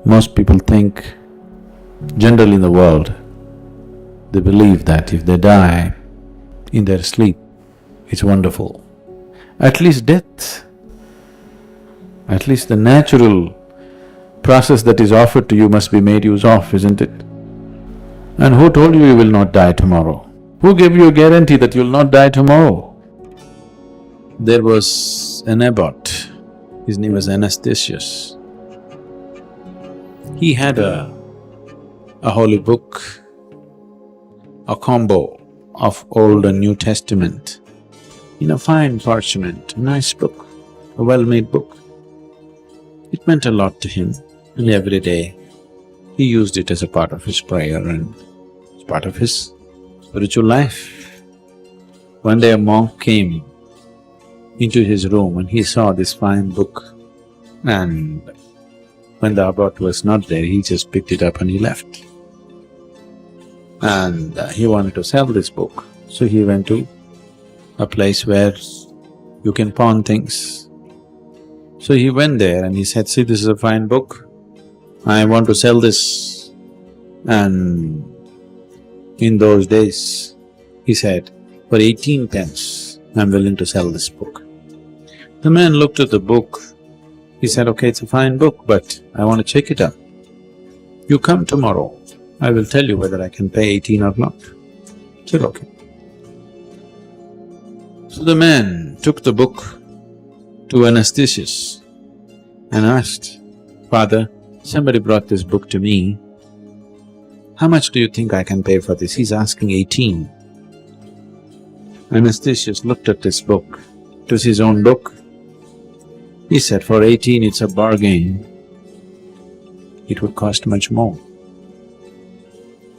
Most people think, generally in the world, they believe that if they die in their sleep, it's wonderful. At least death, at least the natural process that is offered to you must be made use of, isn't it? And who told you you will not die tomorrow? Who gave you a guarantee that you'll not die tomorrow? There was an abbot, his name was Anastasius. He had a holy book, a combo of Old and New Testament in a fine parchment, a nice book, a well-made book. It meant a lot to him, and every day he used it as a part of his prayer and as part of his spiritual life. One day a monk came into his room and he saw this fine book, and when the abbot was not there, he just picked it up and he left. And he wanted to sell this book, so he went to a place where you can pawn things. So he went there and he said, "See, this is a fine book, I want to sell this." And in those days, he said, "For 18 pence, I'm willing to sell this book." The man looked at the book, he said, "Okay, it's a fine book, but I want to check it out. You come tomorrow, I will tell you whether I can pay 18 or not." He said, "Okay." So the man took the book to Anastasius and asked, "Father, somebody brought this book to me. How much do you think I can pay for this?" He's asking 18. Anastasius looked at this book. It was his own book. He said, "For 18 it's a bargain. It would cost much more."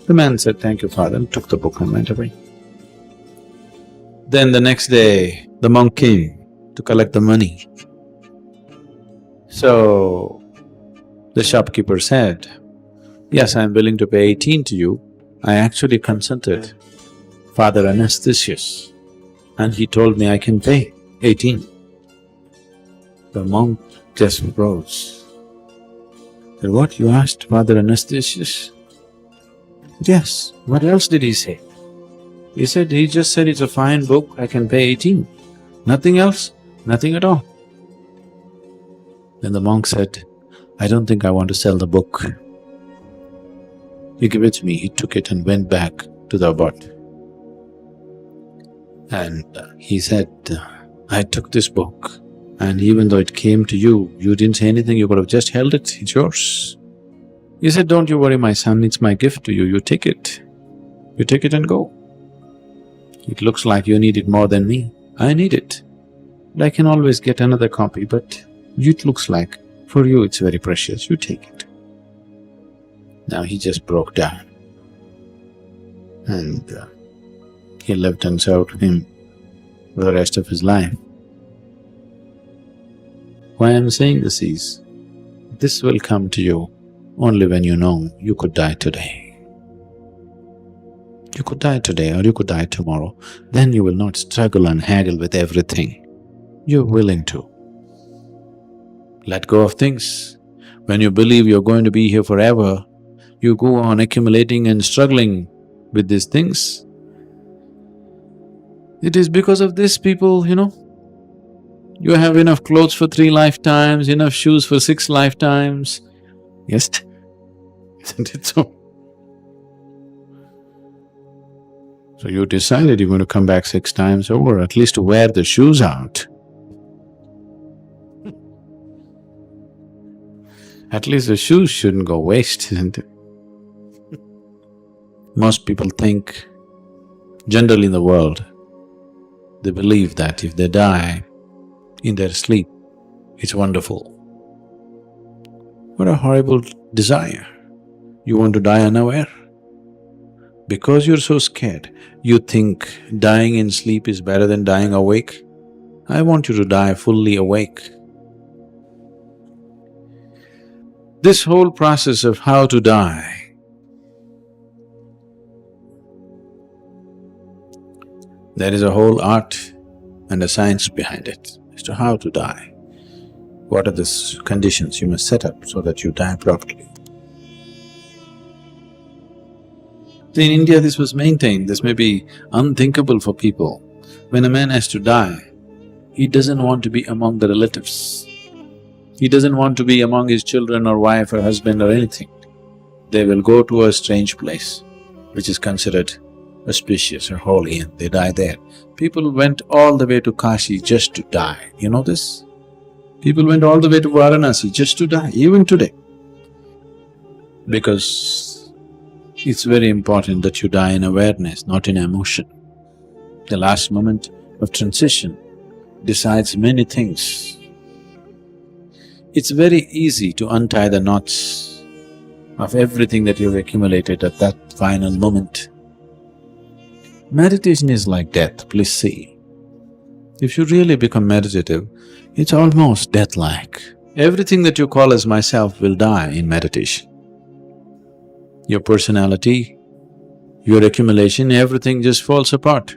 The man said, "Thank you, Father," and took the book and went away. Then the next day, the monk came to collect the money. So, the shopkeeper said, "Yes, I'm willing to pay 18 to you. I actually consulted Father Anastasius and he told me I can pay 18. The monk just rose. Said, "What, you asked Father Anastasius?" "Yes, what else did he say?" He said, "He just said it's a fine book, I can pay 18. Nothing else, nothing at all." Then the monk said, "I don't think I want to sell the book. You give it to me." He took it and went back to the abbot. And he said, "I took this book and even though it came to you, you didn't say anything, you could have just held it, it's yours." He said, "Don't you worry, my son, it's my gift to you, you take it. You take it and go. It looks like you need it more than me, I need it. And I can always get another copy, but it looks like for you it's very precious, you take it." Now he just broke down and he lived and served him for the rest of his life. Why I'm saying this is, this will come to you only when you know you could die today. You could die today or you could die tomorrow, then you will not struggle and haggle with everything. You're willing to let go of things. When you believe you're going to be here forever, you go on accumulating and struggling with these things. It is because of this, people, you have enough clothes for 3 lifetimes, enough shoes for 6 lifetimes. Yes, isn't it so? So you decided you're going to come back 6 times over, at least to wear the shoes out. At least the shoes shouldn't go waste, isn't it? Most people think, generally in the world, they believe that if they die in their sleep, it's wonderful. What a horrible desire. You want to die unaware? Because you're so scared, you think dying in sleep is better than dying awake? I want you to die fully awake. This whole process of how to die, there is a whole art and a science behind it as to how to die. What are the conditions you must set up so that you die properly? In India, this was maintained. This may be unthinkable for people. When a man has to die, he doesn't want to be among the relatives. He doesn't want to be among his children or wife or husband or anything. They will go to a strange place, which is considered auspicious or holy, and they die there. People went all the way to Kashi just to die, you know this? People went all the way to Varanasi just to die, even today. Because it's very important that you die in awareness, not in emotion. The last moment of transition decides many things. It's very easy to untie the knots of everything that you've accumulated at that final moment. Meditation is like death, please see. If you really become meditative, it's almost death-like. Everything that you call as myself will die in meditation. Your personality, your accumulation, everything just falls apart.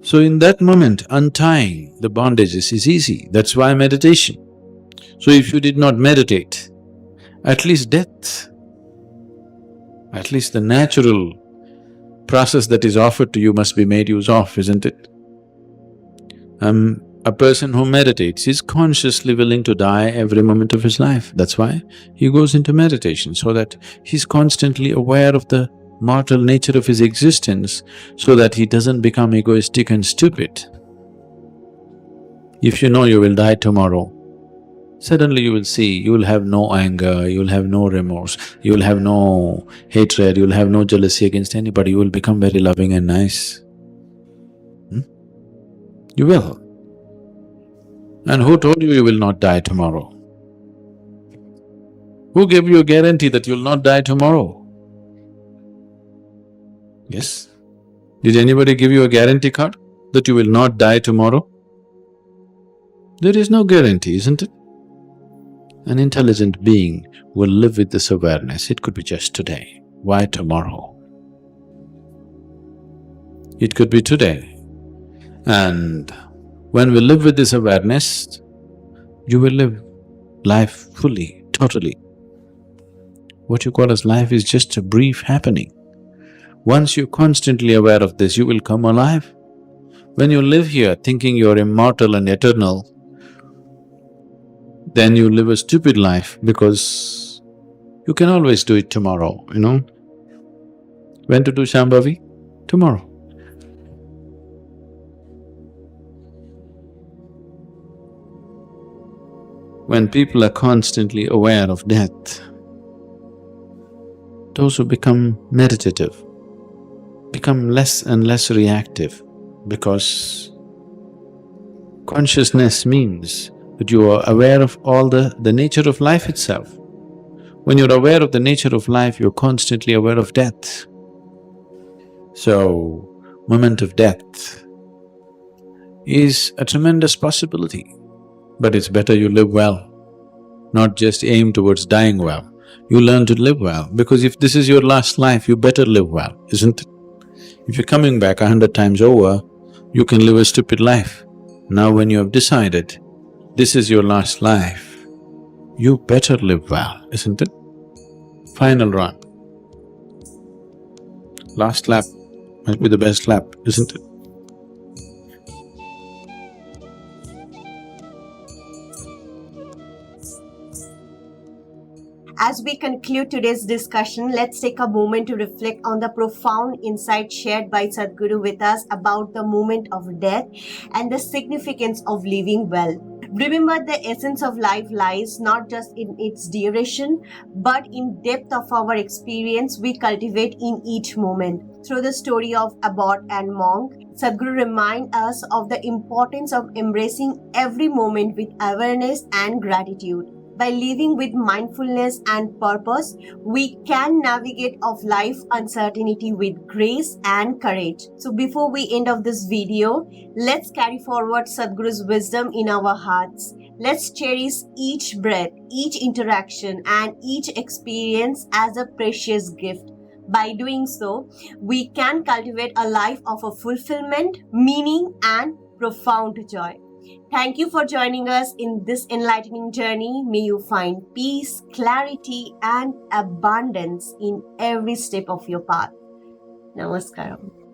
So in that moment, untying the bondages is easy, that's why meditation. So if you did not meditate, at least death, at least the natural process that is offered to you must be made use of, isn't it? A person who meditates is consciously willing to die every moment of his life. That's why he goes into meditation, so that he's constantly aware of the mortal nature of his existence, so that he doesn't become egoistic and stupid. If you know you will die tomorrow, suddenly you will see, you will have no anger, you will have no remorse, you will have no hatred, you will have no jealousy against anybody, you will become very loving and nice. You will. And who told you you will not die tomorrow? Who gave you a guarantee that you'll not die tomorrow? Yes? Did anybody give you a guarantee card that you will not die tomorrow? There is no guarantee, isn't it? An intelligent being will live with this awareness. It could be just today. Why tomorrow? It could be today. And when we live with this awareness, you will live life fully, totally. What you call as life is just a brief happening. Once you're constantly aware of this, you will come alive. When you live here thinking you're immortal and eternal, then you live a stupid life because you can always do it tomorrow, you know. When to do Shambhavi? Tomorrow. When people are constantly aware of death, those who become meditative become less and less reactive, because consciousness means that you are aware of all the nature of life itself. When you're aware of the nature of life, you're constantly aware of death. So, moment of death is a tremendous possibility, but it's better you live well, not just aim towards dying well. You learn to live well, because if this is your last life, you better live well, isn't it? If you're coming back 100 times over, you can live a stupid life. Now when you have decided this is your last life, you better live well, isn't it? Final run. Last lap might be the best lap, isn't it? As we conclude today's discussion, let's take a moment to reflect on the profound insight shared by Sadhguru with us about the moment of death and the significance of living well. Remember, the essence of life lies not just in its duration, but in depth of our experience we cultivate in each moment. Through the story of abbot and monk, Sadhguru reminds us of the importance of embracing every moment with awareness and gratitude. By living with mindfulness and purpose, we can navigate of life uncertainty with grace and courage. So before we end of this video, let's carry forward Sadhguru's wisdom in our hearts. Let's cherish each breath, each interaction, and each experience as a precious gift. By doing so, we can cultivate a life of a fulfillment, meaning, and profound joy. Thank you for joining us in this enlightening journey. May you find peace, clarity, and abundance in every step of your path. Namaskaram.